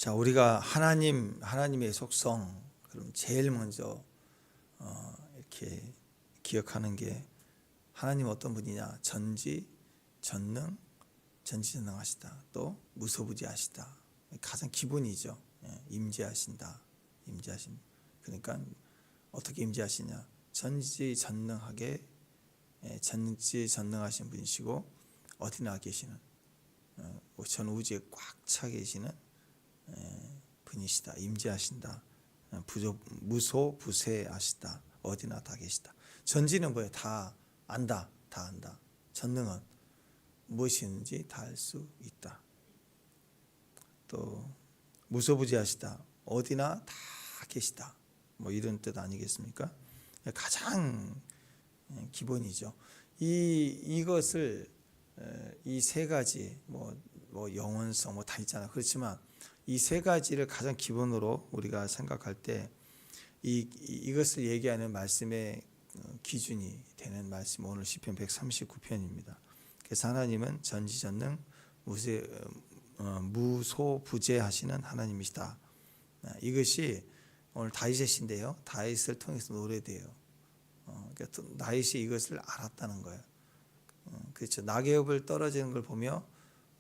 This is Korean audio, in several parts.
자, 우리가 하나님의 속성, 그럼 제일 먼저 이렇게 기억하는 게 하나님 어떤 분이냐? 전지전능, 전지전능하시다. 또 무소부지하시다. 가장 기본이죠. 임재하신다. 임재하신. 그러니까 어떻게 임재하시냐? 전지전능하게 전지전능하신 분이시고 어디나 계시는 전 우주에 꽉 차 계시는 분이시다. 임재하신다. 무소부재하시다. 어디나 다 계시다. 전지는 뭐예요? 다 안다. 다 안다. 전능은 무엇이든지 다 할 수 있다. 또 무소부재하시다. 어디나 다 계시다. 뭐 이런 뜻 아니겠습니까? 가장 기본이죠. 이것을 이 세 가지 뭐 영원성 뭐 다 있잖아요. 그렇지만 이 세 가지를 가장 기본으로 우리가 생각할 때 이것을 얘기하는 말씀의 기준이 되는 말씀 오늘 시편 139편입니다. 그래서 하나님은 전지전능 무소부재하시는 하나님이시다. 이것이 오늘 다윗의 시인데요. 다윗을 통해서 노래돼요. 그러니까 다윗이 이것을 알았다는 거예요. 그렇죠. 낙엽을 떨어지는 걸 보며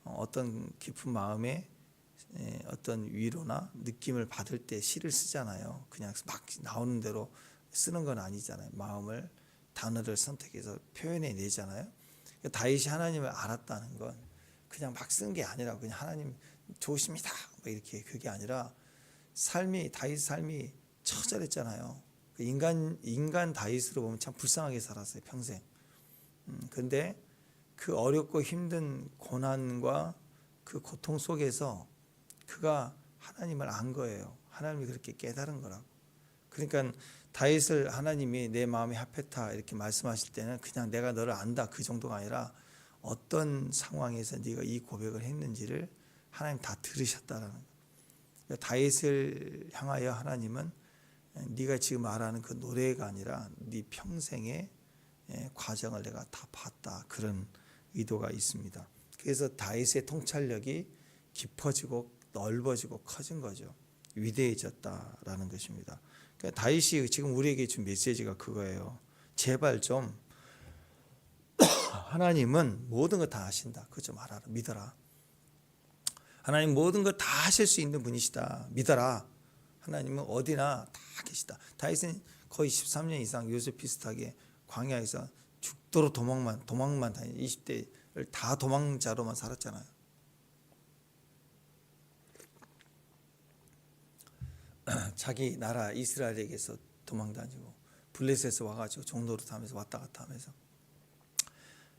어떤 깊은 마음에 어떤 위로나 느낌을 받을 때 시를 쓰잖아요. 그냥 막 나오는 대로 쓰는 건 아니잖아요. 마음을 단어를 선택해서 표현해 내잖아요. 다윗이 하나님을 알았다는 건 그냥 막 쓴 게 아니라 그냥 하나님 좋으십니다. 뭐 이렇게 그게 아니라 다윗 삶이 처절했잖아요. 인간 다윗으로 보면 참 불쌍하게 살았어요. 평생. 근데 그 어렵고 힘든 고난과 그 고통 속에서 그가 하나님을 안 거예요. 하나님이 그렇게 깨달은 거라고. 그러니까 다윗을 하나님이 내 마음이 합했다 이렇게 말씀하실 때는 그냥 내가 너를 안다 그 정도가 아니라 어떤 상황에서 네가 이 고백을 했는지를 하나님 다 들으셨다라는 거예요. 그러니까 다윗을 향하여 하나님은 네가 지금 말하는 그 노래가 아니라 네 평생의 과정을 내가 다 봤다. 그런 의도가 있습니다. 그래서 다윗의 통찰력이 깊어지고 넓어지고 커진 거죠. 위대해졌다라는 것입니다. 그러니까 다윗이 지금 우리에게 준 메시지가 그거예요. 제발 좀 하나님은 모든 거 다 아신다. 그거 좀 알아라. 믿어라. 하나님 모든 거 다 하실 수 있는 분이시다. 믿어라. 하나님은 어디나 다 계시다. 다윗은 거의 13년 이상 요셉 비슷하게 광야에서 죽도록 도망만 다니 20대를 다 도망자로만 살았잖아요. 자기 나라 이스라엘에게서 도망다니고 블레셋에서 와가지고 종로로 타면서 왔다 갔다 하면서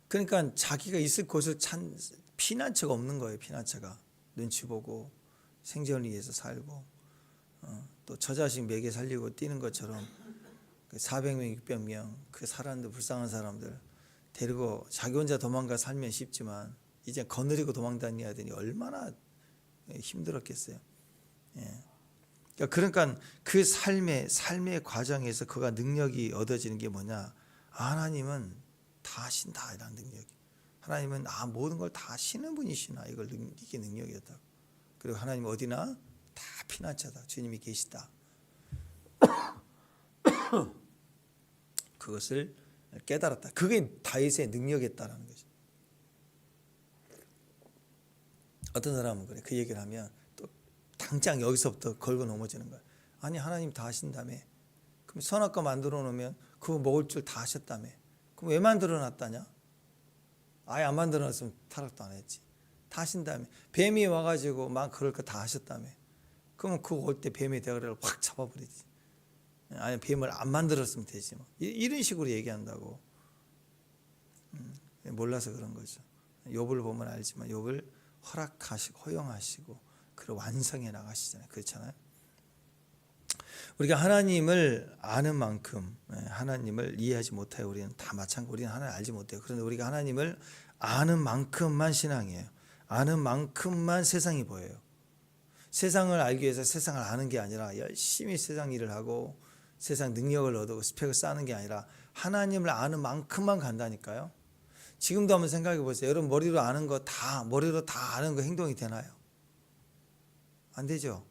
그러니까 자기가 있을 곳을 찾는 피난처가 없는 거예요. 피난처가 눈치 보고 생존을 위해서 살고 또 저 자식 먹여 살리고 뛰는 것처럼 400명 600명 그 사람들 불쌍한 사람들 데리고 자기 혼자 도망가 살면 쉽지만 이제 거느리고 도망다녀야 되니 얼마나 힘들었겠어요. 그러니까 그 삶의 과정에서 그가 능력이 얻어지는 게 뭐냐? 하나님은 다 하신다 이런 능력이. 하나님은 모든 걸 다 하시는 분이시나 이걸 이게 능력이었다고. 그리고 하나님 어디나 다 피난처다. 주님이 계시다. 그것을 깨달았다. 그게 다윗의 능력이었다라는 거죠. 어떤 사람은 그래. 그 얘기를 하면 또 당장 여기서부터 걸고 넘어지는 거야. 아니 하나님 다 하신다며. 그럼 선악과 만들어 놓으면 그거 먹을 줄 다 하셨다며. 그럼 왜 만들어 놨다냐? 아예 안 만들어 놨으면 타락도 안 했지. 다 하신다며. 뱀이 와가지고 막 그럴 거 다 하셨다며. 그러면 그거 올 때 뱀의 대가리를 확 잡아버리지. 아니 뱀을 안 만들었으면 되지 뭐. 이런 식으로 얘기한다고. 몰라서 그런 거죠. 욥을 보면 알지만 욥을 허용하시고 그를 완성해 나가시잖아요. 그렇잖아요. 우리가 하나님을 아는 만큼 하나님을 이해하지 못해요. 우리는 다 마찬가지. 우리는 하나님을 알지 못해요. 그런데 우리가 하나님을 아는 만큼만 신앙이에요. 아는 만큼만 세상이 보여요. 세상을 알기 위해서 세상을 아는 게 아니라 열심히 세상 일을 하고 세상 능력을 얻고 스펙을 쌓는 게 아니라 하나님을 아는 만큼만 간다니까요. 지금도 한번 생각해 보세요. 여러분 머리로 다 아는 거 행동이 되나요? 안 되죠.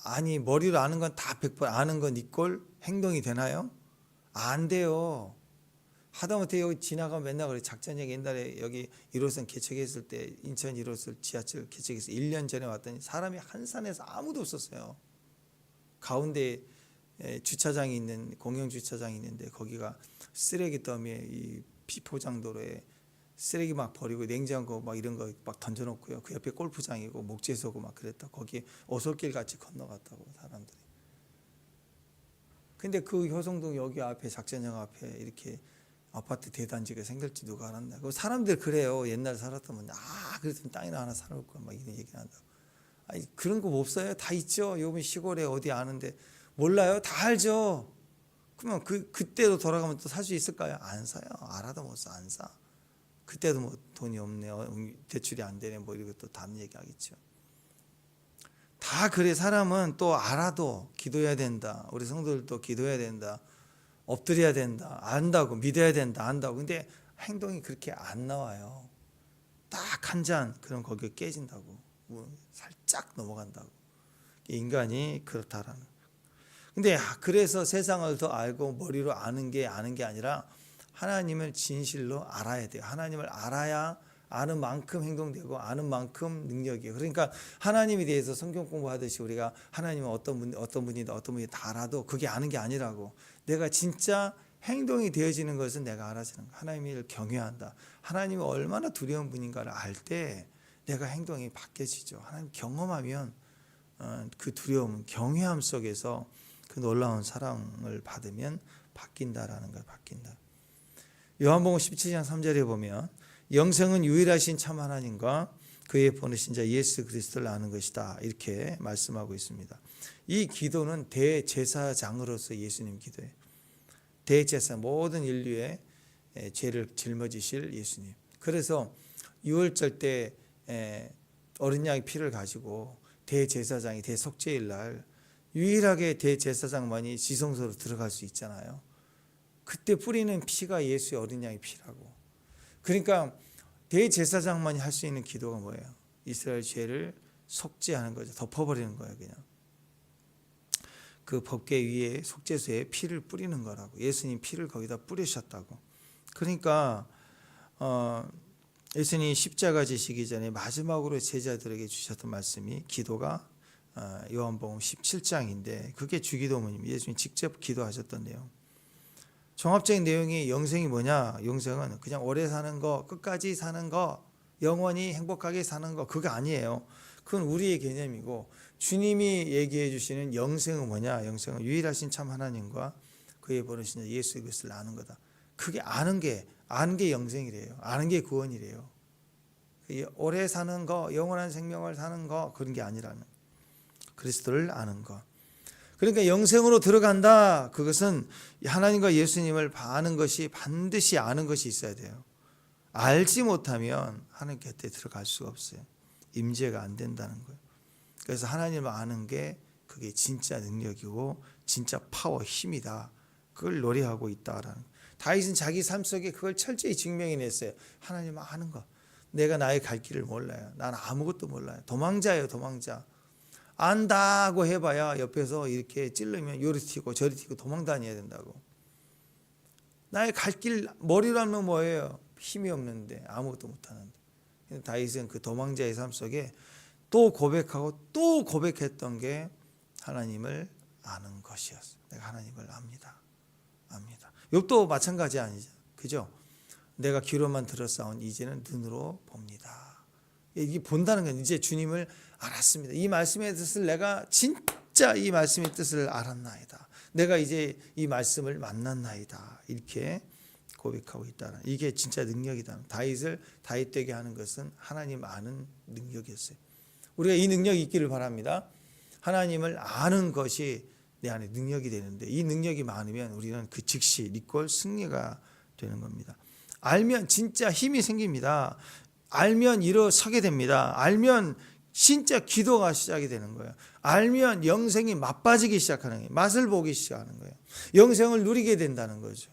아니 머리로 아는 건 다 100% 아는 건 이꼴 행동이 되나요? 안 돼요. 하다못해 여기 지나가면 맨날 그래. 작전형 옛날에 여기 1호선 개척했을 때 인천 1호선 지하철 개척해서 1년 전에 왔더니 사람이 한산해서 아무도 없었어요. 가운데 주차장이 있는 공영 주차장이 있는데 거기가 쓰레기 더미에 이 비포장도로에 쓰레기 막 버리고 냉장고 막 이런 거 막 던져놓고요. 그 옆에 골프장이고 목재소고 막 그랬다. 거기 오솔길 같이 건너갔다고 사람들이. 근데 그 효성동 여기 앞에 작전형 앞에 이렇게 아파트 대단지가 생길지 누가 알았나? 그 사람들 그래요. 옛날 살았다면 그랬으면 땅이나 하나 사놓을 거야. 막 이런 얘기 한다고. 아니 그런 거 없어요? 다 있죠. 요번 시골에 어디 아는데 몰라요? 다 알죠. 그러면 그때로 돌아가면 또 살 수 있을까요? 안 사요. 알아도 못 사, 안 사. 그때도 뭐 돈이 없네, 대출이 안 되네, 뭐 이런 것도 다른 얘기 하겠죠. 다 그래. 사람은 또 알아도 기도해야 된다. 우리 성도들도 기도해야 된다. 엎드려야 된다. 안다고 믿어야 된다. 안다고. 근데 행동이 그렇게 안 나와요. 딱 한 잔 그럼 거기에 깨진다고. 살짝 넘어간다고. 인간이 그렇다라는. 근데 그래서 세상을 더 알고 머리로 아는 게 아니라 하나님을 진실로 알아야 돼요. 하나님을 알아야 아는 만큼 행동되고 아는 만큼 능력이에요. 그러니까 하나님에 대해서 성경 공부하듯이 우리가 하나님은 어떤 분이다 다 알아도 그게 아는 게 아니라고. 내가 진짜 행동이 되어지는 것은 내가 알아지는 거야. 하나님을 경외한다. 하나님이 얼마나 두려운 분인가를 알 때 내가 행동이 바뀌어지죠. 하나님 경험하면 그 두려움, 경외함 속에서 그 놀라운 사랑을 받으면 바뀐다라는 걸 바뀐다. 요한복음 17장 3절에 보면 영생은 유일하신 참 하나님과 그의 보내신 자 예수 그리스도를 아는 것이다. 이렇게 말씀하고 있습니다. 이 기도는 대제사장으로서 예수님 기도예요. 대제사 모든 인류의 죄를 짊어지실 예수님. 그래서 유월절 때 어린 양의 피를 가지고 대제사장이 대속죄일 날 유일하게 대제사장만이 지성소로 들어갈 수 있잖아요. 그때 뿌리는 피가 예수의 어린 양의 피라고. 그러니까 대제사장만이 할 수 있는 기도가 뭐예요? 이스라엘 죄를 속죄하는 거죠. 덮어버리는 거예요. 그냥 그 법궤 위에 속죄소에 피를 뿌리는 거라고. 예수님 피를 거기다 뿌리셨다고. 그러니까 예수님 십자가 지시기 전에 마지막으로 제자들에게 주셨던 말씀이 기도가 요한복음 17장인데 그게 주기도문입니다. 예수님 직접 기도하셨던 내용. 종합적인 내용이 영생이 뭐냐? 영생은 그냥 오래 사는 거, 끝까지 사는 거, 영원히 행복하게 사는 거, 그거 아니에요. 그건 우리의 개념이고 주님이 얘기해 주시는 영생은 뭐냐? 영생은 유일하신 참 하나님과 그의 보내신 예수 그리스도를 아는 거다. 그게 아는 게 영생이래요. 아는 게 구원이래요. 오래 사는 거, 영원한 생명을 사는 거, 그런 게 아니라는 그리스도를 아는 거. 그러니까 영생으로 들어간다. 그것은 하나님과 예수님을 아는 것이 반드시 아는 것이 있어야 돼요. 알지 못하면 하나님 곁에 들어갈 수가 없어요. 임재가 안 된다는 거예요. 그래서 하나님을 아는 게 그게 진짜 능력이고 진짜 파워, 힘이다. 그걸 노래하고 있다라는 거예요. 다윗은 자기 삶 속에 그걸 철저히 증명해냈어요. 하나님을 아는 거. 내가 나의 갈 길을 몰라요. 나는 아무것도 몰라요. 도망자예요, 도망자. 안다고 해봐야 옆에서 이렇게 찔르면 요리 튀고 저리 튀고 도망 다녀야 된다고. 나의 갈 길 머리로 하면 뭐예요? 힘이 없는데 아무것도 못하는데. 다윗은 그 도망자의 삶 속에 또 고백하고 또 고백했던 게 하나님을 아는 것이었어요. 내가 하나님을 압니다. 욥도 마찬가지 아니죠, 그죠? 내가 귀로만 들었사온 이제는 눈으로 봅니다. 이게 본다는 건 이제 주님을 알았습니다. 이 말씀의 뜻을 내가 진짜 이 말씀의 뜻을 알았나이다. 내가 이제 이 말씀을 만났나이다. 이렇게 고백하고 있다는, 이게 진짜 능력이다. 다윗을 다윗되게 하는 것은 하나님 아는 능력이었어요. 우리가 이 능력이 있기를 바랍니다. 하나님을 아는 것이 내 안에 능력이 되는데 이 능력이 많으면 우리는 그 즉시 리콜 승리가 되는 겁니다. 알면 진짜 힘이 생깁니다. 알면 일어서게 됩니다. 알면 진짜 기도가 시작이 되는 거예요. 알면 영생이 맛빠지기 시작하는 거예요. 맛을 보기 시작하는 거예요. 영생을 누리게 된다는 거죠.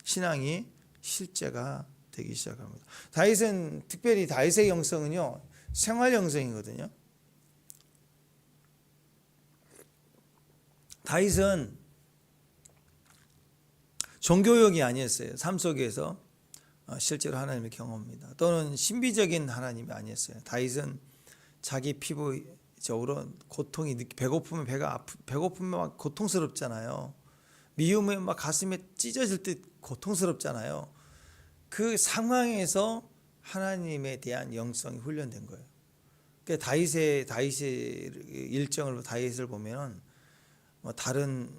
신앙이 실제가 되기 시작합니다. 다윗은 특별히 다윗의 영성은요, 생활 영성이거든요. 다윗은 종교욕이 아니었어요. 삶 속에서 실제로 하나님을 경험합니다. 또는 신비적인 하나님이 아니었어요. 다윗은 자기 피부적으로 고통이 배고프면 배고프면 막 고통스럽잖아요. 미우면 막 가슴에 찢어질 듯 고통스럽잖아요. 그 상황에서 하나님에 대한 영성이 훈련된 거예요. 그러니까 다윗의 일정을 다윗을 보면은 뭐 다른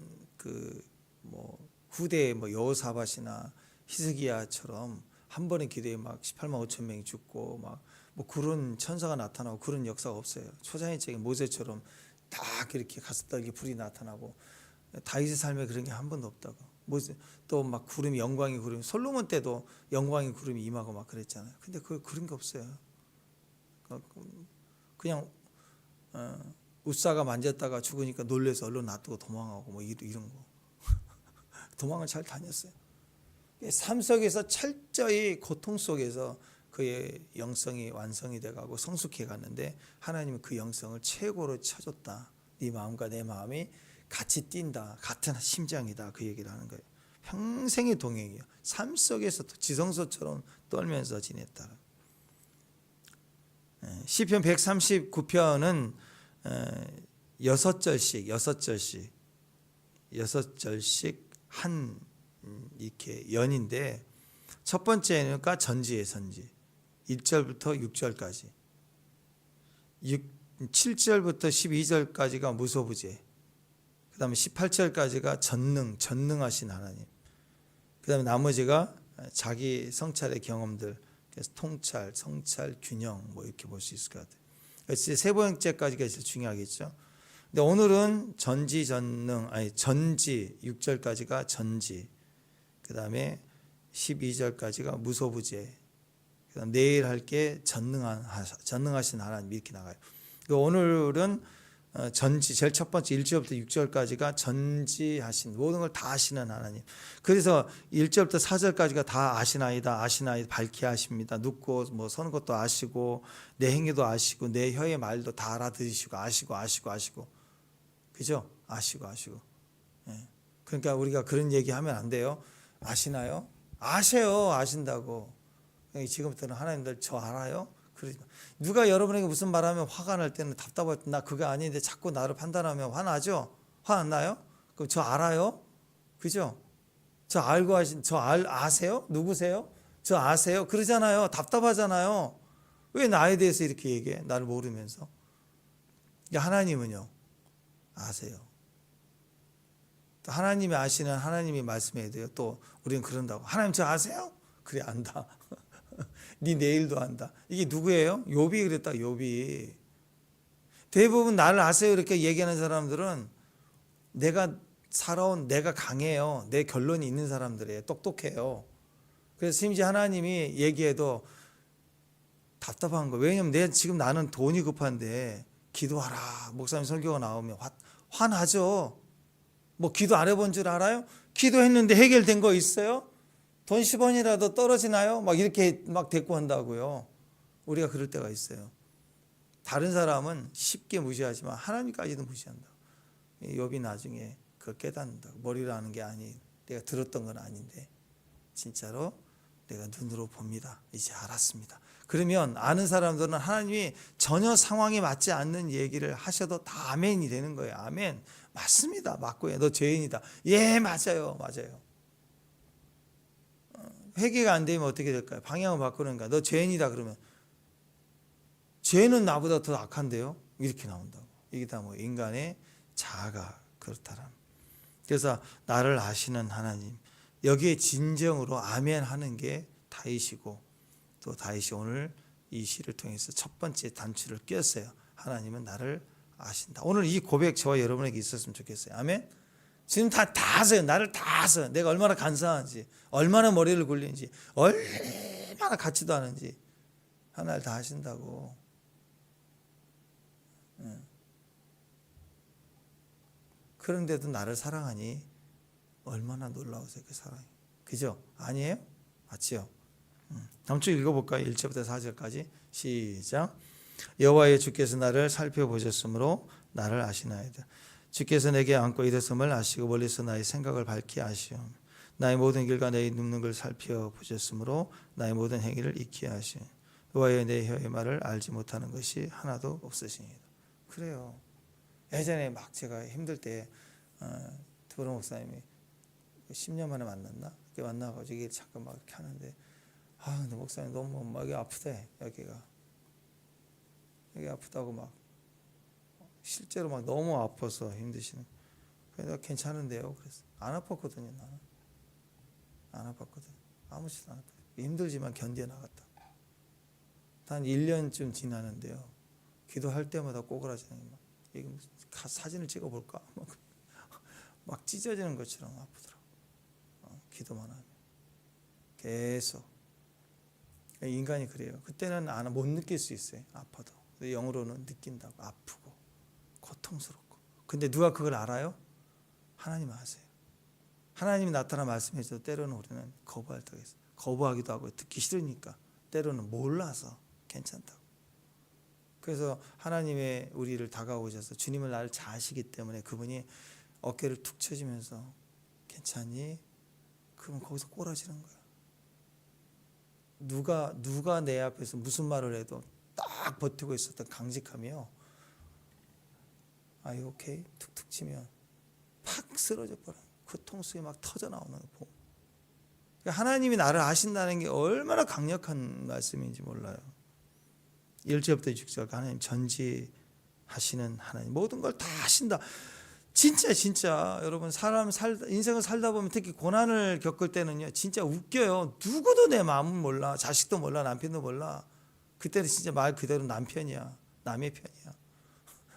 뭐 후대 뭐 여호사밧이나 히스기야처럼 한 번의 기도에 막 18만 5천 명이 죽고 막 뭐 그런 천사가 나타나고 그런 역사가 없어요. 초자연적인 모세처럼 딱 이렇게 가슴떨기 불이 나타나고 다윗의 삶에 그런 게 한 번도 없다고. 또 막 구름이 영광이 구름이 솔로몬 때도 영광이 구름이 임하고 막 그랬잖아요. 근데 그런 게 없어요. 그냥 웃사가 만졌다가 죽으니까 놀래서 얼른 놔두고 도망하고 뭐 이런 거. 도망을 잘 다녔어요. 삶 속에서 철저히 고통 속에서 그의 영성이 완성이 돼가고 성숙해 갔는데 하나님은 그 영성을 최고로 쳐줬다. 네 마음과 내 마음이 같이 뛴다. 같은 심장이다. 그 얘기를 하는 거예요. 평생의 동행이에요. 삶 속에서 지성소처럼 떨면서 지냈다. 시편 139편은 6절씩 한 이렇게 연인데 첫 번째가 전지의 선지 1절부터 6절까지 7절부터 12절까지가 무소부재 그 다음에 18절까지가 전능하신 하나님 그 다음에 나머지가 자기 성찰의 경험들 그래서 통찰, 성찰, 균형 뭐 이렇게 볼 수 있을 것 같아요. 그래서 세 번째까지가 제일 중요하겠죠. 근데 오늘은 전지 6절까지가 전지 그 다음에 12절까지가 무소부재 그 다음 내일 할게 전능하신 하나님 이렇게 나가요. 오늘은 전지 제일 첫 번째 1절부터 6절까지가 전지하신 모든 걸 다 아시는 하나님. 그래서 1절부터 4절까지가 다 아시나이다 밝히 하십니다. 눕고 뭐 서는 것도 아시고 내 행위도 아시고 내 혀의 말도 다 알아들으시고 아시고 그죠? 아시고 예. 그러니까 우리가 그런 얘기하면 안 돼요. 아시나요? 아세요. 아신다고. 지금부터는 하나님들 저 알아요? 누가 여러분에게 무슨 말하면 화가 날 때는 답답할 때 나 그거 아닌데 자꾸 나를 판단하면 화나죠? 화 안 나요? 그럼 저 알아요? 그죠? 저 알고 아세요? 누구세요? 저 아세요? 그러잖아요. 답답하잖아요. 왜 나에 대해서 이렇게 얘기해? 나를 모르면서. 하나님은요. 아세요. 또 하나님이 아시는 하나님이 말씀해야 돼요. 또 우리는 그런다고. 하나님 저 아세요? 그래 안다. 네 내일도 안다. 이게 누구예요? 욥이 그랬다. 욥이. 대부분 나를 아세요 이렇게 얘기하는 사람들은 내가 강해요. 내 결론이 있는 사람들이에요. 똑똑해요. 그래서 심지어 하나님이 얘기해도 답답한 거예요. 왜냐하면 지금 나는 돈이 급한데 기도하라. 목사님 설교가 나오면 화나죠. 뭐 기도 안 해본 줄 알아요? 기도했는데 해결된 거 있어요? 돈 10원이라도 떨어지나요? 막 이렇게 막 대꾸 한다고요. 우리가 그럴 때가 있어요. 다른 사람은 쉽게 무시하지만 하나님까지도 무시한다. 욥이 나중에 그걸 깨닫는다고. 머리로 하는 게 아니. 내가 들었던 건 아닌데 진짜로 내가 눈으로 봅니다. 이제 알았습니다. 그러면 아는 사람들은 하나님이 전혀 상황에 맞지 않는 얘기를 하셔도 다 아멘이 되는 거예요. 아멘. 맞습니다. 맞고요. 너 죄인이다. 예, 맞아요. 회개가 안 되면 어떻게 될까요? 방향을 바꾸는가? 너 죄인이다 그러면 죄는 나보다 더 악한데요? 이렇게 나온다고. 이게 다 뭐 인간의 자아가 그렇다라는. 그래서 나를 아시는 하나님 여기에 진정으로 아멘 하는 게 다윗이고 또 다윗이 오늘 이 시를 통해서 첫 번째 단추를 꼈어요. 하나님은 나를 아신다. 오늘 이 고백 저와 여러분에게 있었으면 좋겠어요. 아멘. 지금 다 아세요. 나를 다 아세요. 내가 얼마나 간사한지, 얼마나 머리를 굴리는지, 얼마나 같지도 않은지 하나를 다 아신다고. 그런데도 나를 사랑하니 얼마나 놀라우세요. 그 사랑이. 그죠? 아니에요? 맞지요? 다음 주 읽어볼까요? 1절부터 4절까지 시작. 여호와의 주께서 나를 살펴보셨으므로 나를 아시나이다. 주께서 내게 안고 일었음을 아시고 멀리서 나의 생각을 밝히 아시오. 나의 모든 길과 내 눕는 걸 살펴보셨으므로 나의 모든 행위를 익히 아시오. 여호와의 내 혀의 말을 알지 못하는 것이 하나도 없으시니이다. 그래요. 예전에 막 제가 힘들 때 도로 목사님이 10년 만에 만났나? 이렇게 만나가지고 이게 잠깐 막 이렇게 하는데 근데 목사님 너무 막 여기 아프대. 여기 아프다고 막 실제로 막 너무 아파서 힘드시는. 그래서 괜찮은데요. 그래서 안 아팠거든요. 나는 안 아팠거든. 아무렇지도 않았거든. 힘들지만 견뎌 나갔다. 한 1년쯤 지나는데요. 기도할 때마다 꼬그라지는 막 이게 사진을 찍어볼까? 막 찢어지는 것처럼 아프더라고. 기도만 하면 계속. 인간이 그래요. 그때는 못 느낄 수 있어요. 아파도. 영으로는 느낀다고. 아프고 고통스럽고. 근데 누가 그걸 알아요? 하나님 아세요. 하나님이 나타나 말씀해 줘도 때로는 우리는 거부할 때가 있어요. 거부하기도 하고 듣기 싫으니까 때로는 몰라서 괜찮다고. 그래서 하나님의 우리를 다가오셔서 주님을 나를 잘 아시기 때문에 그분이 어깨를 툭 쳐주면서 괜찮니? 그러면 거기서 꼬라지는 거야. 누가 내 앞에서 무슨 말을 해도 딱 버티고 있었던 강직함이요. Are you okay? 툭툭 치면 팍 쓰러져 버려. 고통수에 막 터져 나오는 거 보고. 하나님이 나를 아신다는 게 얼마나 강력한 말씀인지 몰라요. 1절부터 6절까지 하나님 전지하시는 하나님, 모든 걸 다 하신다. 진짜 여러분 인생을 살다 보면 특히 고난을 겪을 때는요 진짜 웃겨요. 누구도 내 마음은 몰라. 자식도 몰라. 남편도 몰라. 그때는 진짜 말 그대로 남편이야. 남의 편이야.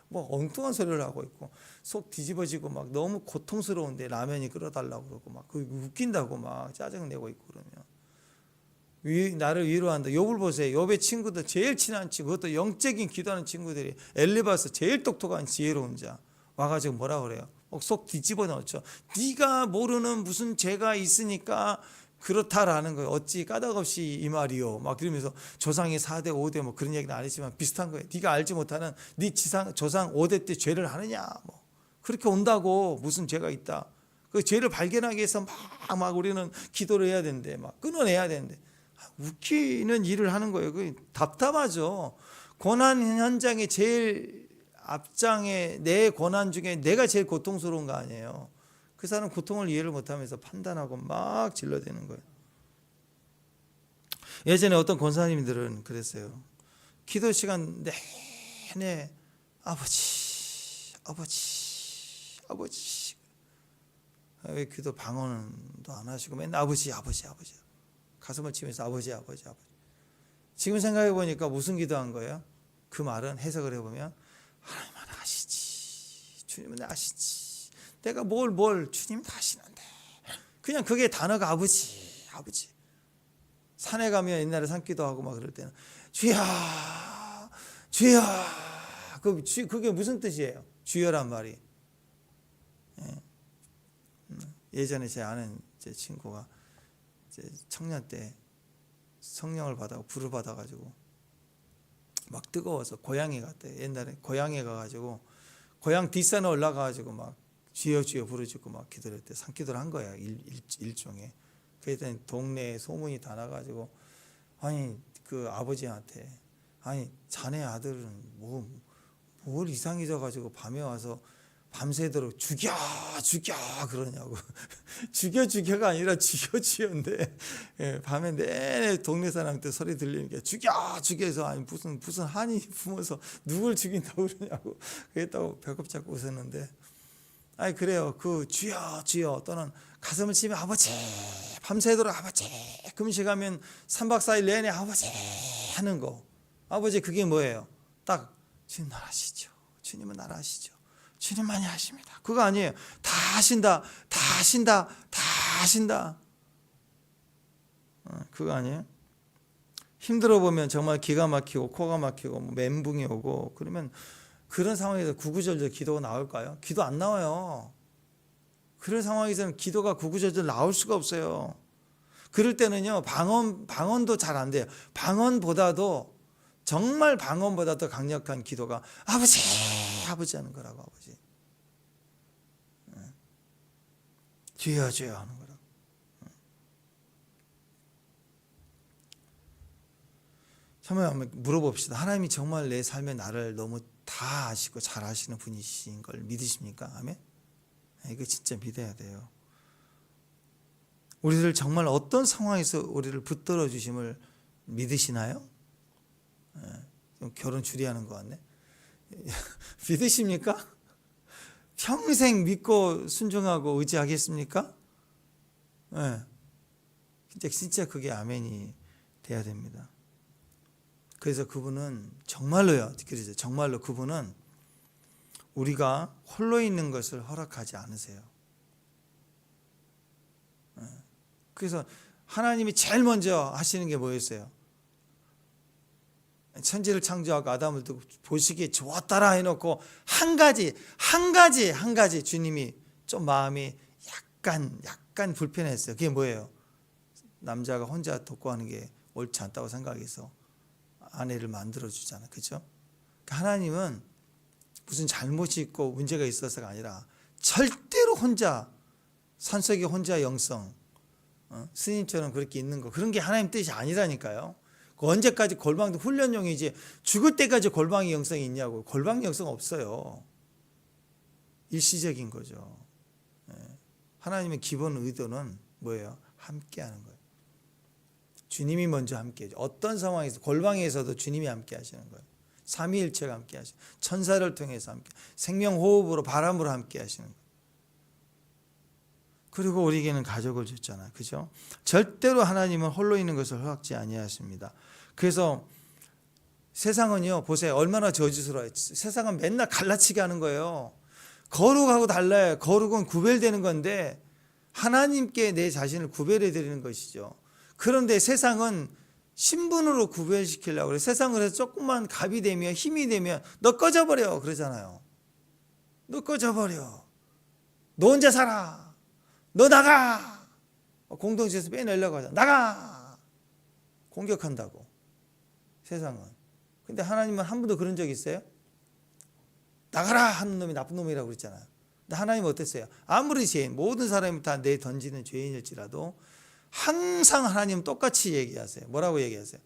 뭐 엉뚱한 소리를 하고 있고 속 뒤집어지고 막 너무 고통스러운데 라면이 끓여달라고 그러고 막 그 웃긴다고 막 짜증내고 있고 그러면 나를 위로한다. 욥을 보세요. 욥의 친구들 제일 친한 친구, 그것도 영적인 기도하는 친구들이 엘리바스 제일 똑똑한 지혜로운 자 와가지고 뭐라 그래요? 속 뒤집어 넣었죠. 네가 모르는 무슨 죄가 있으니까 그렇다라는 거예요. 어찌 까닭없이 이 말이요. 막 그러면서 조상이 4대 5대 뭐 그런 얘기는 안 했지만 비슷한 거예요. 네가 알지 못하는 네 조상 5대 때 죄를 하느냐. 뭐 그렇게 온다고 무슨 죄가 있다. 그 죄를 발견하기 위해서 막 우리는 기도를 해야 되는데 막 끊어내야 되는데 웃기는 일을 하는 거예요. 그 답답하죠. 고난 현장에 제일 앞장에 내 고난 중에 내가 제일 고통스러운 거 아니에요. 그 사람 고통을 이해를 못하면서 판단하고 막 질러대는 거예요. 예전에 어떤 권사님들은 그랬어요. 기도 시간 내내 아버지 왜 기도 방언도 안 하시고 맨날 아버지 가슴을 치면서 아버지. 지금 생각해 보니까 무슨 기도한 거예요? 그 말은 해석을 해보면 하나님은 아시지, 주님은 아시지, 내가 뭘 주님이 다 아시는데 그냥 그게 단어가 아버지. 산에 가면 옛날에 산기도 하고 막 그럴 때는 주야 그게 무슨 뜻이에요? 주여란 말이. 예전에 제 아는 제 친구가 이제 청년 때 성령을 받아고 불을 받아가지고 막 뜨거워서 고향에 갔대. 옛날에 고향에 가가지고 고향 뒷산에 올라가가지고 막 주여 부르짖고 막 기도를 했대. 산기도를 한 거야. 일종의. 그랬더니 동네에 소문이 다 나가지고 아니 그 아버지한테 아니 자네 아들은 뭘 이상해져가지고 밤에 와서 밤새도록 죽여 그러냐고. 죽여가 아니라 죽여인데 밤에 내내 동네 사람한테 소리 들리니까 죽여서 아니 무슨 한이 품어서 누굴 죽인다고 그러냐고. 그랬다고 배꼽 잡고 웃었는데 아니 그래요. 그 주여 또는 가슴을 치면 아버지, 밤새도록 아버지, 금식하면 3박 4일 내내 아버지 하는 거. 아버지 그게 뭐예요? 딱 주님 날 아시죠. 주님은 날 아시죠. 주님만이 하십니다. 그거 아니에요. 다 하신다. 그거 아니에요. 힘들어 보면 정말 기가 막히고 코가 막히고 멘붕이 오고 그러면 그런 상황에서 구구절절 기도가 나올까요? 기도 안 나와요. 그런 상황에서는 기도가 구구절절 나올 수가 없어요. 그럴 때는요 방언도 잘 안 돼요. 방언보다도 정말 방언보다 더 강력한 기도가 아버지 아버지 하는 거라고. 아버지 주여 주여 하는 거라고. 처음에 한번 물어봅시다. 하나님이 정말 내 삶의 나를 너무 다 아시고 잘 아시는 분이신 걸 믿으십니까? 아멘. 이거 진짜 믿어야 돼요. 우리를 정말 어떤 상황에서 우리를 붙들어 주심을 믿으시나요? 좀 결혼 주리하는 것 같네. 믿으십니까? 평생 믿고 순종하고 의지하겠습니까? 진짜 그게 아멘이 돼야 됩니다. 그래서 그분은 정말로요. 그래서 정말로 그분은 우리가 홀로 있는 것을 허락하지 않으세요. 그래서 하나님이 제일 먼저 하시는 게 뭐였어요? 천지를 창조하고 아담을 두고 보시기에 좋았다라 해놓고 한 가지 주님이 좀 마음이 약간 불편했어요. 그게 뭐예요? 남자가 혼자 독거하는 게 옳지 않다고 생각해서 아내를 만들어 주잖아요. 그렇죠? 하나님은 무슨 잘못이 있고 문제가 있어서가 아니라 절대로 혼자 산속에 혼자 영성 스님처럼 그렇게 있는 거 그런 게 하나님 뜻이 아니라니까요. 언제까지 골방도 훈련용이지 죽을 때까지 골방의 영성이 있냐고. 골방의 영성 없어요. 일시적인 거죠. 하나님의 기본 의도는 뭐예요? 함께하는 거예요. 주님이 먼저 함께해요. 어떤 상황에서 골방에서도 주님이 함께 하시는 거예요. 삼위일체가 함께 하시는 거예요. 천사를 통해서 함께 생명호흡으로 바람으로 함께 하시는 거예요. 그리고 우리에게는 가족을 줬잖아요. 그죠? 절대로 하나님은 홀로 있는 것을 허락지 아니하십니다. 그래서 세상은요, 보세요. 얼마나 저주스러워요. 세상은 맨날 갈라치게 하는 거예요. 거룩하고 달라요. 거룩은 구별되는 건데 하나님께 내 자신을 구별해 드리는 것이죠. 그런데 세상은 신분으로 구별시키려고 그래요. 세상을 해서 조금만 갑이 되면 힘이 되면 너 꺼져버려 그러잖아요. 너 꺼져버려. 너 혼자 살아. 너 나가. 공동체에서 빼내려고 하잖아. 나가. 공격한다고. 세상은. 근데 하나님은 한 번도 그런 적 있어요? 나가라 하는 놈이 나쁜 놈이라고 그랬잖아요. 근데 하나님은 어땠어요? 아무리 죄인, 모든 사람이 다 내 던지는 죄인일지라도 항상 하나님 똑같이 얘기하세요. 뭐라고 얘기하세요?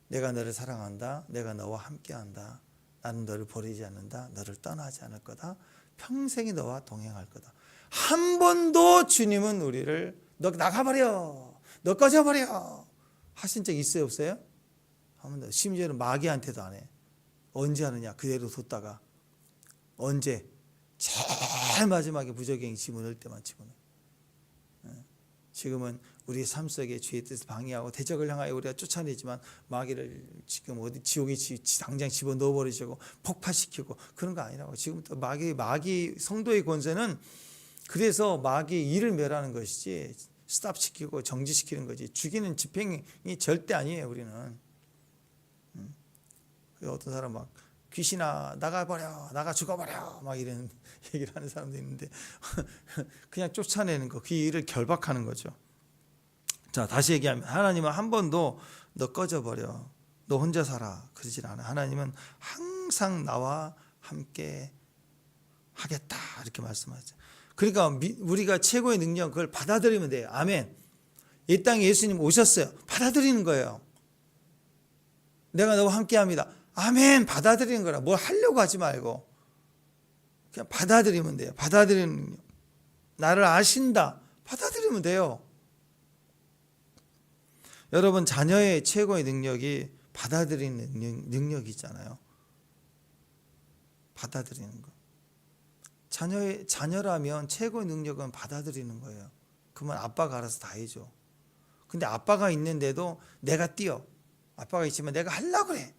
내가 너를 사랑한다. 내가 너와 함께한다. 나는 너를 버리지 않는다. 너를 떠나지 않을 거다. 평생이 너와 동행할 거다. 한 번도 주님은 우리를 너 나가버려. 너 꺼져버려. 하신 적 있어요? 없어요? 한 번도. 심지어는 마귀한테도 안 해. 언제 하느냐? 그대로 뒀다가 언제? 제일 마지막에 부적행이 집어넣을 때만 집어넣어요. 지금은 우리의 삶 속에 죄의 뜻을 방해하고 대적을 향하여 우리가 쫓아내지만 마귀를 지금 어디 지옥에 당장 집어넣어 버리시고 폭파시키고 그런 거 아니라고. 지금부터 마귀 성도의 권세는 그래서 마귀 일을 멸하는 것이지 스탑시키고 정지시키는 거지 죽이는 집행이 절대 아니에요. 우리는. 어떤 사람 막 귀신아 나가버려 나가 죽어버려 막 이런 얘기를 하는 사람도 있는데 그냥 쫓아내는 거 그 일을 결박하는 거죠. 자, 다시 얘기하면 하나님은 한 번도 너 꺼져버려 너 혼자 살아 그러질 않아요. 하나님은 항상 나와 함께 하겠다 이렇게 말씀하죠. 그러니까 우리가 최고의 능력 그걸 받아들이면 돼요. 아멘. 이 땅에 예수님 오셨어요. 받아들이는 거예요. 내가 너와 함께합니다. 아멘. 받아들이는 거라. 뭘 하려고 하지 말고 그냥 받아들이면 돼요. 받아들이는 능력. 나를 아신다. 받아들이면 돼요. 여러분 자녀의 최고의 능력이 받아들이는 능력이잖아요. 받아들이는 거. 자녀라면 최고의 능력은 받아들이는 거예요. 그러면 아빠가 알아서 다 해줘. 근데 아빠가 있는데도 내가 뛰어. 아빠가 있지만 내가 하려고 그래.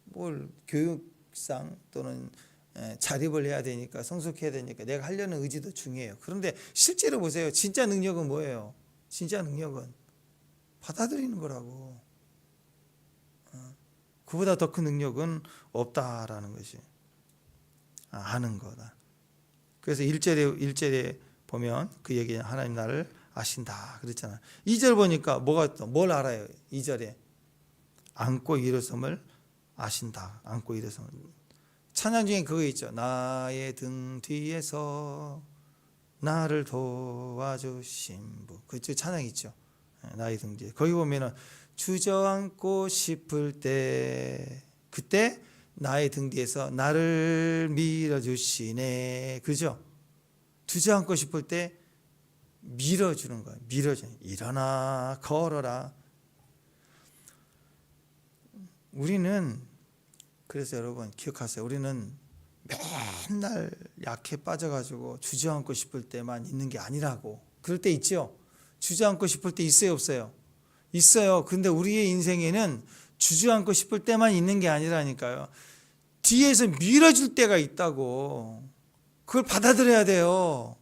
뭘 교육상 또는 자립을 해야 되니까 성숙해야 되니까 내가 하려는 의지도 중요해요. 그런데 실제로 보세요. 진짜 능력은 뭐예요? 진짜 능력은 받아들이는 거라고. 그보다 더 큰 능력은 없다라는 것이 아는 거다. 그래서 1절에 보면 그 얘기 하나님 나를 아신다 그랬잖아요. 2절 보니까 뭐가 또 뭘 알아요? 2절에 안고 일어섬을 아신다. 안고 일어서. 찬양 중에 그거 있죠. 나의 등 뒤에서 나를 도와주신 분. 그 찬양 있죠. 나의 등 뒤에. 거기 보면은 주저앉고 싶을 때 그때 나의 등 뒤에서 나를 밀어주시네. 그죠? 주저앉고 싶을 때 밀어주는 거예요. 밀어주는. 일어나 걸어라. 우리는 그래서 여러분 기억하세요. 우리는 맨날 약해 빠져가지고 주저앉고 싶을 때만 있는 게 아니라고. 그럴 때 있죠. 주저앉고 싶을 때 있어요, 없어요? 있어요. 근데 우리의 인생에는 주저앉고 싶을 때만 있는 게 아니라니까요. 뒤에서 밀어줄 때가 있다고. 그걸 받아들여야 돼요.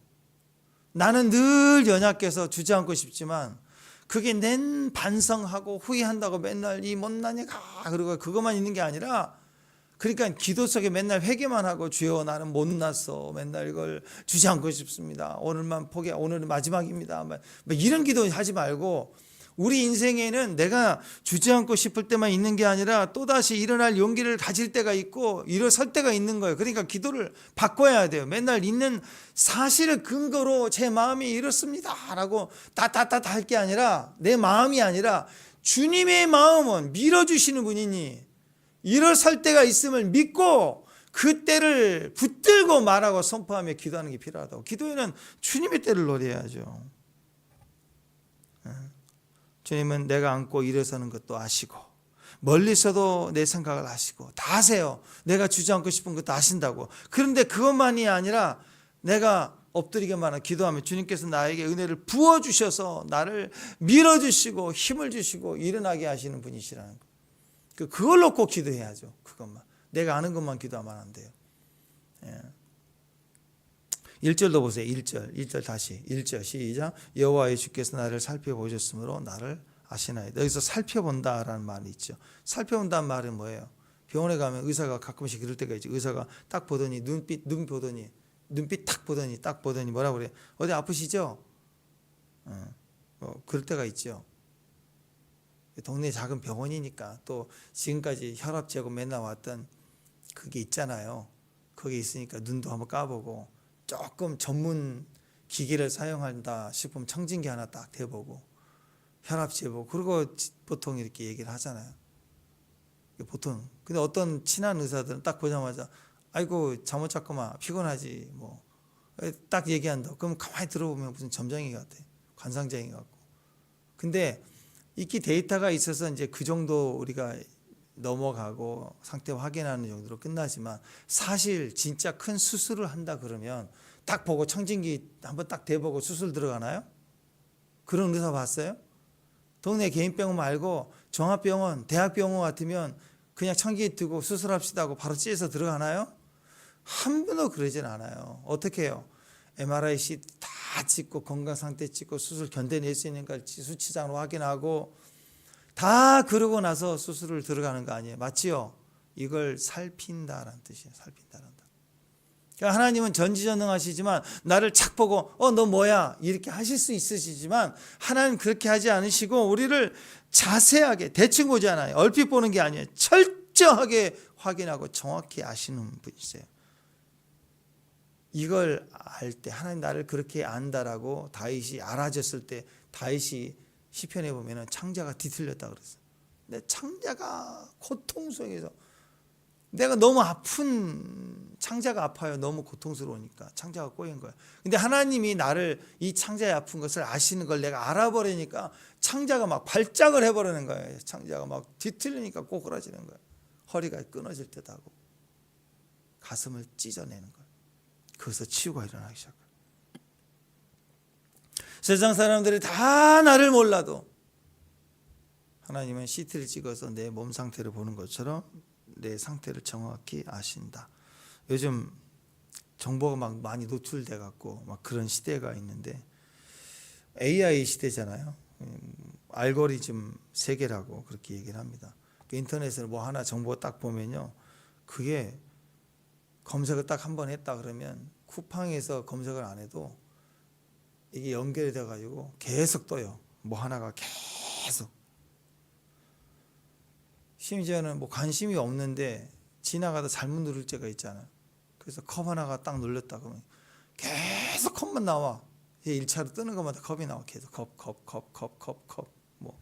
나는 늘 연약해서 주저앉고 싶지만 그게 낸 반성하고 후회한다고 맨날 이 못난 애가 그러고 그것만 있는 게 아니라, 그러니까 기도 속에 맨날 회개만 하고 주여 나는 못났어. 맨날 이걸 주저앉고 싶습니다. 오늘만 오늘은 마지막입니다. 뭐 이런 기도 하지 말고, 우리 인생에는 내가 주저앉고 싶을 때만 있는 게 아니라 또다시 일어날 용기를 가질 때가 있고 일어설 때가 있는 거예요. 그러니까 기도를 바꿔야 돼요. 맨날 있는 사실을 근거로 제 마음이 이렇습니다 라고 따따따 할 게 아니라, 내 마음이 아니라 주님의 마음은 밀어주시는 분이니 일어설 때가 있음을 믿고 그 때를 붙들고 말하고 선포하며 기도하는 게 필요하다고. 기도에는 주님의 때를 노려야죠. 주님은 내가 안고 일어서는 것도 아시고 멀리서도 내 생각을 아시고 다 아세요. 내가 주저앉고 싶은 것도 아신다고. 그런데 그것만이 아니라 내가 엎드리게만 기도하면 주님께서 나에게 은혜를 부어주셔서 나를 밀어주시고 힘을 주시고 일어나게 하시는 분이시라는 거. 그걸 놓고 기도해야죠. 그것만. 내가 아는 것만 기도하면 안 돼요. 1절도 보세요. 1절 다시 1절 시작. 여호와의 주께서 나를 살펴보셨으므로 나를 아시나이다. 여기서 살펴본다라는 말이 있죠. 살펴본다는 말은 뭐예요? 병원에 가면 의사가 가끔씩 그럴 때가 있죠. 의사가 딱 보더니 눈빛 딱 보더니 뭐라고 그래요? 어디 아프시죠? 그럴 때가 있죠. 동네 작은 병원이니까 또 지금까지 혈압 재고 맨날 왔던 그게 있잖아요. 거기 있으니까 눈도 한번 까보고 조금 전문 기기를 사용한다 싶으면 청진기 하나 딱 대보고 혈압 재보고 그리고 보통 이렇게 얘기를 하잖아요. 보통. 근데 어떤 친한 의사들은 딱 보자마자 아이고 잠못 잤구만 피곤하지 뭐 딱 얘기한다. 그럼 가만히 들어보면 무슨 점쟁이 같아. 관상쟁이 같고. 근데 익히 데이터가 있어서 이제 그 정도 우리가 넘어가고 상태 확인하는 정도로 끝나지만, 사실 진짜 큰 수술을 한다 그러면 딱 보고 청진기 한번 딱 대보고 수술 들어가나요? 그런 의사 봤어요? 동네 개인병원 말고 종합병원, 대학병원 같으면 그냥 청진기 뜨고 수술합시다 하고 바로 찌에서 들어가나요? 한 번도 그러진 않아요. 어떻게 해요? MRI CT 다 찍고 건강 상태 찍고 수술 견뎌낼 수 있는가 수치장으로 확인하고 다 그러고 나서 수술을 들어가는 거 아니에요. 맞지요? 이걸 살핀다라는 뜻이에요. 살핀다라는 뜻. 그러니까 하나님은 전지전능하시지만 나를 착 보고 너 뭐야? 이렇게 하실 수 있으시지만 하나님은 그렇게 하지 않으시고 우리를 자세하게 대충 보지 않아요. 얼핏 보는 게 아니에요. 철저하게 확인하고 정확히 아시는 분이세요. 이걸 알 때 하나님 나를 그렇게 안다라고 다윗이 알아졌을 때 다윗이 시편에 보면 창자가 뒤틀렸다 그랬어요. 내 창자가 고통 속에서 내가 너무 아픈 창자가 아파요. 너무 고통스러우니까 창자가 꼬인 거예요. 근데 하나님이 나를 이 창자에 아픈 것을 아시는 걸 내가 알아버리니까 창자가 막 발작을 해버리는 거예요. 창자가 막 뒤틀리니까 꼬꾸라지는 거예요. 허리가 끊어질 듯 하고 가슴을 찢어내는 거예요. 거기서 치유가 일어나기 시작해요. 세상 사람들이 다 나를 몰라도 하나님은 CT를 찍어서 내 몸 상태를 보는 것처럼 내 상태를 정확히 아신다. 요즘 정보가 막 많이 노출돼 갖고 막 그런 시대가 있는데 AI 시대잖아요. 알고리즘 세계라고 그렇게 얘기를 합니다. 인터넷에서 뭐 하나 정보 딱 보면요, 그게 검색을 딱 한 번 했다 그러면 쿠팡에서 검색을 안 해도 이게 연결이 돼 가지고 계속 떠요. 뭐 하나가 계속 심지어는 뭐 관심이 없는데 지나가다 잘못 누를 때가 있잖아요. 그래서 컵 하나가 딱 눌렸다 그러면 계속 컵만 나와. 1차로 뜨는 것마다 컵이 나와. 계속 컵. 뭐.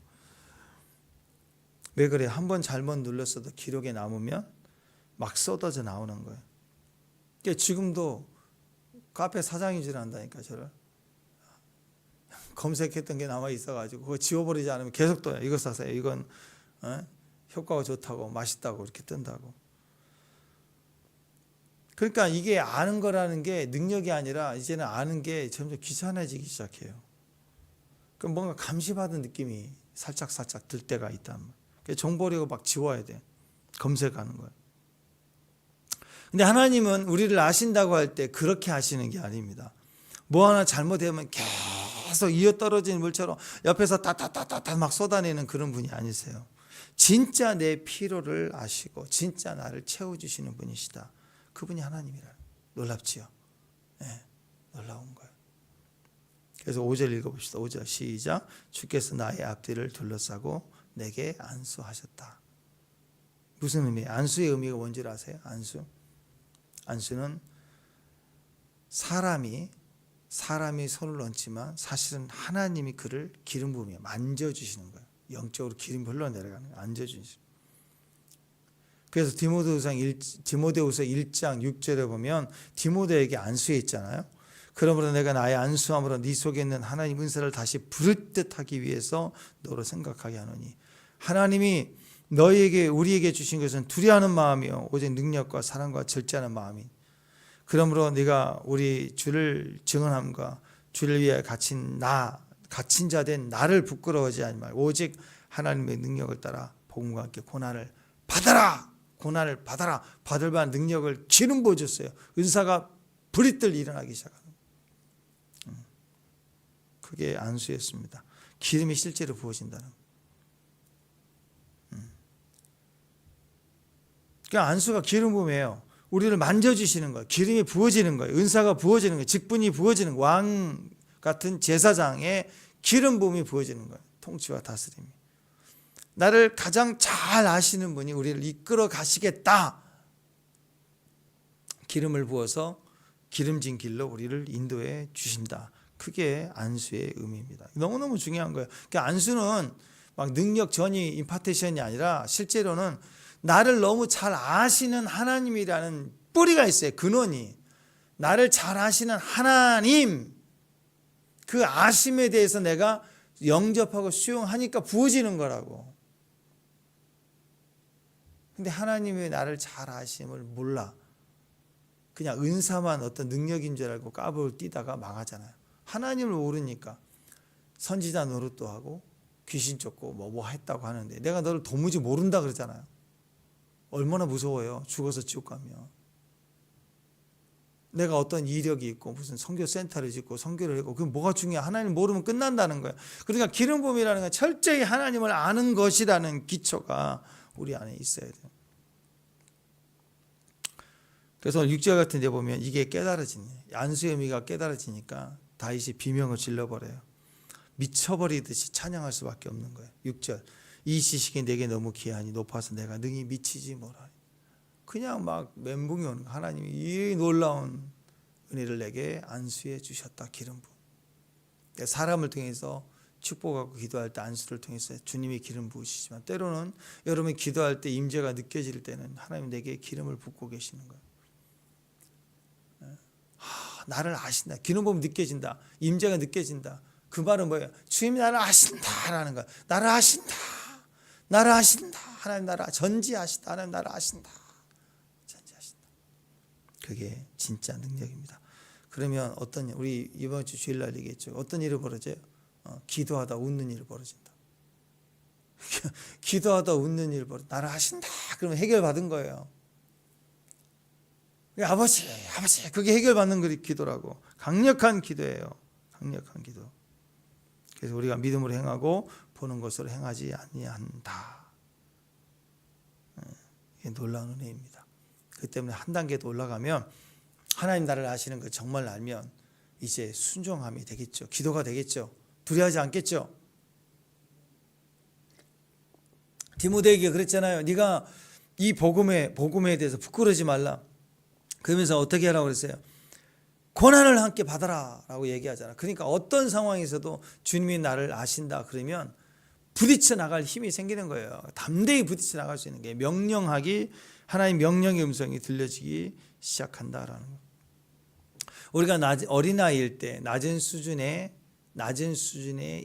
왜 그래? 한 번 잘못 눌렀어도 기록에 남으면 막 쏟아져 나오는 거예요. 그러니까 지금도 카페 사장인 줄 안다니까 저를. 검색했던 게 남아 있어가지고 그거 지워버리지 않으면 계속 떠요. 이거 사세요. 이건 효과가 좋다고 맛있다고 이렇게 뜬다고. 그러니까 이게 아는 거라는 게 능력이 아니라 이제는 아는 게 점점 귀찮아지기 시작해요. 그럼 뭔가 감시받은 느낌이 살짝 들 때가 있단 말이에요. 그래서 정보력을 막 지워야 돼. 검색하는 거예요. 근데 하나님은 우리를 아신다고 할 때 그렇게 아시는 게 아닙니다. 뭐 하나 잘못되면 계속 이어떨어진 물처럼 옆에서 따따따따 막 쏟아내는 그런 분이 아니세요. 진짜 내 필요를 아시고 진짜 나를 채워주시는 분이시다. 그분이 하나님이라. 놀랍지요? 네, 놀라운 거예요. 그래서 5절 읽어봅시다. 5절 시작. 주께서 나의 앞뒤를 둘러싸고 내게 안수하셨다. 무슨 의미예요? 안수의 의미가 뭔지 아세요? 안수는 사람이 손을 얹지만 사실은 하나님이 그를 기름 부으며 만져주시는 거예요. 영적으로 기름 흘러내려가는 거예요. 만져주시는. 그래서 디모데후서 1장 6절에 보면 디모데에게 안수했잖아요. 그러므로 내가 나의 안수함으로 네 속에 있는 하나님 은사를 다시 부를 듯하기 위해서 너로 생각하게 하노니. 하나님이 너희에게 우리에게 주신 것은 두려워하는 마음이요 오직 능력과 사랑과 절제하는 마음이. 그러므로 네가 우리 주를 증언함과 주를 위해 갇힌 자 된 나를 부끄러워하지 말고 오직 하나님의 능력을 따라 복음과 함께 고난을 받아라. 받을 만한 능력을 기름 부어줬어요. 은사가 부리들 일어나기 시작하는. 그게 안수였습니다. 기름이 실제로 부어진다는. 그러니까 안수가 기름 부음이에요. 우리를 만져주시는 거예요. 기름이 부어지는 거예요. 은사가 부어지는 거예요. 직분이 부어지는 거예요. 왕 같은 제사장의 기름 부음이 부어지는 거예요. 통치와 다스림이. 나를 가장 잘 아시는 분이 우리를 이끌어 가시겠다. 기름을 부어서 기름진 길로 우리를 인도해 주신다. 그게 안수의 의미입니다. 너무너무 중요한 거예요. 그러니까 안수는 막 능력 전이 임파테이션이 아니라 실제로는 나를 너무 잘 아시는 하나님이라는 뿌리가 있어요. 근원이. 나를 잘 아시는 하나님. 그 아심에 대해서 내가 영접하고 수용하니까 부어지는 거라고. 근데 하나님이 나를 잘 아심을 몰라. 그냥 은사만 어떤 능력인 줄 알고 까불 뛰다가 망하잖아요. 하나님을 모르니까 선지자 노릇도 하고 귀신 쫓고 뭐 했다고 하는데 내가 너를 도무지 모른다 그러잖아요. 얼마나 무서워요. 죽어서 지옥 가면. 내가 어떤 이력이 있고 무슨 선교 센터를 짓고 선교를 하고 그게 뭐가 중요해. 하나님 모르면 끝난다는 거예요. 그러니까 기름 부음이라는 건 철저히 하나님을 아는 것이라는 기초가 우리 안에 있어야 돼요. 그래서 6절 같은 데 보면 이게 깨달아지네. 안수의 의미가 깨달아지니까 다윗이 비명을 질러버려요. 미쳐버리듯이 찬양할 수밖에 없는 거예요. 6절 이 지식이 내게 너무 귀하니 높아서 내가 능히 미치지 못하니. 그냥 막 멘붕이 오는 거예요. 하나님이 이 놀라운 은혜를 내게 안수해 주셨다. 기름 부음. 사람을 통해서 축복하고 기도할 때 안수를 통해서 주님이 기름 부으시지만 때로는 여러분이 기도할 때 임재가 느껴질 때는 하나님 내게 기름을 붓고 계시는 거예요. 나를 아신다. 기름 부음 느껴진다. 임재가 느껴진다. 그 말은 뭐예요? 주님이 나를 아신다라는 거야. 나를 아신다. 하나님 나를 전지하신다. 하나님 나를 아신다. 전지하신다. 그게 진짜 능력입니다. 그러면 우리 이번 주 주일날 얘기했죠. 어떤 일이 벌어져요? 기도하다 웃는 일이 벌어진다. 기도하다 웃는 일이 나를 아신다. 그러면 해결받은 거예요. 아버지 그게 해결받는 기도라고. 강력한 기도예요. 강력한 기도. 그래서 우리가 믿음으로 행하고 보는 것으로 행하지 아니한다. 이게 놀라운 은혜입니다. 그 때문에 한 단계 더 올라가면 하나님 나를 아시는 걸 정말 알면 이제 순종함이 되겠죠. 기도가 되겠죠. 두려워하지 않겠죠. 디모데에게 그랬잖아요. 네가 이 복음에 대해서 부끄러지 말라. 그러면서 어떻게 하라고 그랬어요? 고난을 함께 받아라 라고 얘기하잖아. 그러니까 어떤 상황에서도 주님이 나를 아신다 그러면 부딪혀 나갈 힘이 생기는 거예요. 담대히 부딪혀 나갈 수 있는 게 명령하기, 하나님 명령의 음성이 들려지기 시작한다라는 거. 우리가 어린아이일 때 낮은 수준의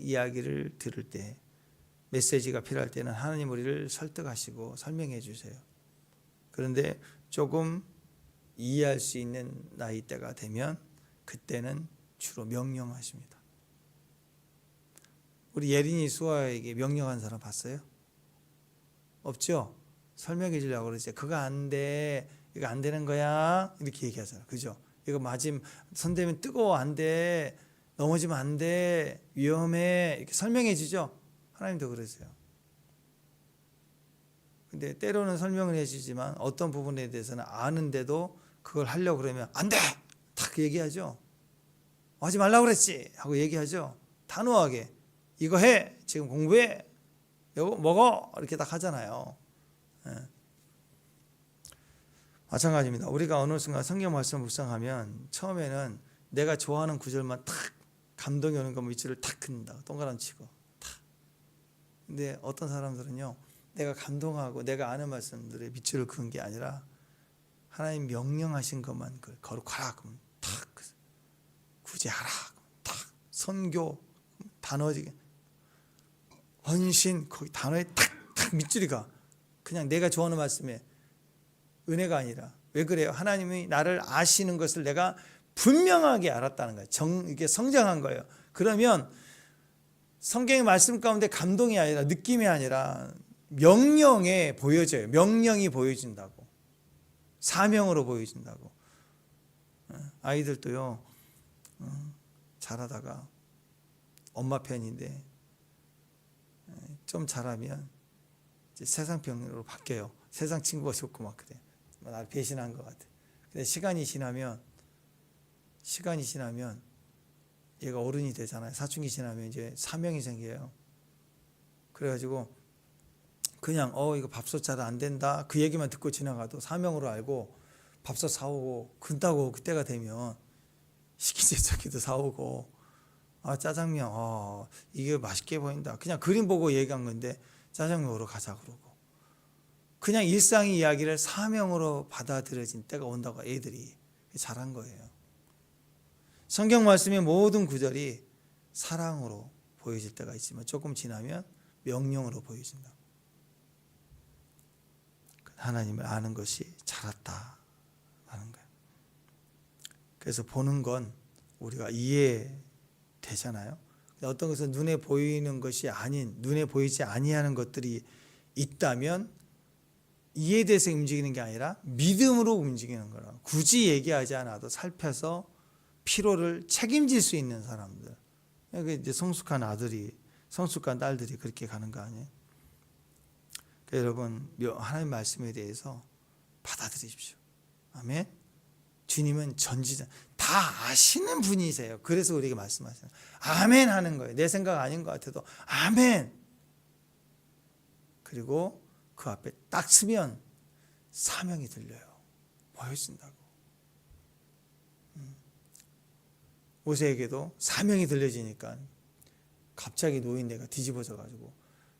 이야기를 들을 때, 메시지가 필요할 때는 하나님 우리를 설득하시고 설명해 주세요. 그런데 조금 이해할 수 있는 나이대가 되면 그때는 주로 명령하십니다. 우리 예린이 수아에게 명령한 사람 봤어요? 없죠? 설명해 주려고 그러지. 그거 안 돼. 이거 안 되는 거야. 이렇게 얘기하잖아. 그죠? 이거 맞으면 손대면 뜨거워. 안 돼. 넘어지면 안 돼. 위험해. 이렇게 설명해 주죠? 하나님도 그러세요. 근데 때로는 설명을 해주지만 어떤 부분에 대해서는 아는데도 그걸 하려고 그러면 안 돼! 딱 얘기하죠. 하지 말라고 그랬지! 하고 얘기하죠. 단호하게. 이거 해! 지금 공부해! 이거 먹어! 이렇게 딱 하잖아요. 마찬가지입니다. 우리가 어느 순간 성경 말씀을 묵상하면 처음에는 내가 좋아하는 구절만 탁 감동이 오는 거 밑줄을 탁 긋는다. 동그라미 치고 탁. 근데 어떤 사람들은요, 내가 감동하고 내가 아는 말씀들의 밑줄을 그은 게 아니라 하나님 명령하신 것만 거룩하라 그러면 탁 구제하라 탁 선교 단어지게 헌신 거기 단어에 탁탁 밑줄이 가. 그냥 내가 좋아하는 말씀에 은혜가 아니라. 왜 그래요? 하나님이 나를 아시는 것을 내가 분명하게 알았다는 거예요. 이게 성장한 거예요. 그러면 성경의 말씀 가운데 감동이 아니라 느낌이 아니라 명령에 보여져요. 명령이 보여진다고. 사명으로 보여진다고. 아이들도요, 잘하다가 엄마 편인데 좀 잘하면 이제 세상 편으로 바뀌어요. 세상 친구가 좋고 막 그래. 나를 배신한 것 같아. 근데 시간이 지나면 얘가 어른이 되잖아요. 사춘기 지나면 이제 사명이 생겨요. 그래가지고 그냥 이거 밥솥 잘 안 된다 그 얘기만 듣고 지나가도 사명으로 알고 밥솥 사오고 근다고 그때가 되면 식기세척기도 사오고 짜장면 이게 맛있게 보인다. 그냥 그림 보고 얘기한 건데 짜장면 먹으러 가자 그러고 그냥 일상의 이야기를 사명으로 받아들여진 때가 온다고 애들이 잘한 거예요. 성경 말씀의 모든 구절이 사랑으로 보여질 때가 있지만 조금 지나면 명령으로 보여진다. 하나님을 아는 것이 잘았다라는 거예요. 그래서 보는 건 우리가 이해되잖아요. 어떤 것은 눈에 보이는 것이 아닌, 눈에 보이지 아니하는 것들이 있다면 이해돼서 움직이는 게 아니라 믿음으로 움직이는 거라. 굳이 얘기하지 않아도 살펴서 피로를 책임질 수 있는 사람들. 이제 성숙한 아들이, 성숙한 딸들이 그렇게 가는 거 아니에요? 여러분, 하나님 말씀에 대해서 받아들이십시오. 아멘. 주님은 전지전 다 아시는 분이세요. 그래서 우리에게 말씀하시는 아멘 하는 거예요. 내 생각 아닌 것 같아도 아멘. 그리고 그 앞에 딱 쓰면 사명이 들려요. 보여진다고. 모세에게도 사명이 들려지니까 갑자기 노인네가 뒤집어져 가지고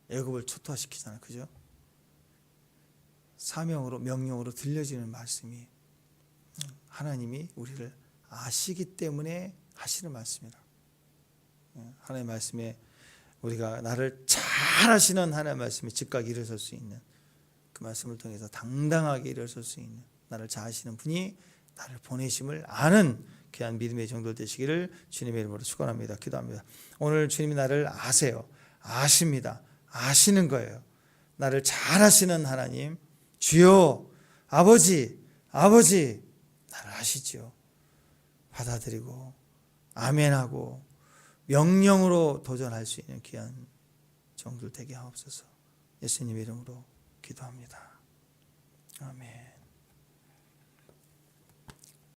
애굽을 초토화시키잖아요. 그죠? 사명으로 명령으로 들려지는 말씀이 하나님이 우리를 아시기 때문에 하시는 말씀이라. 하나님의 말씀에 우리가 나를 잘 아시는 하나님의 말씀에 즉각 일어설 수 있는 그 말씀을 통해서 당당하게 일어설 수 있는 나를 잘 아시는 분이 나를 보내심을 아는 귀한 믿음의 정도 되시기를 주님의 이름으로 축원합니다. 기도합니다. 오늘 주님이 나를 아세요. 아십니다. 아시는 거예요. 나를 잘 아시는 하나님 주여 아버지 나를 아시죠. 받아들이고 아멘하고 명령으로 도전할 수 있는 귀한 정도 되게 하옵소서. 예수님 이름으로 기도합니다. 아멘.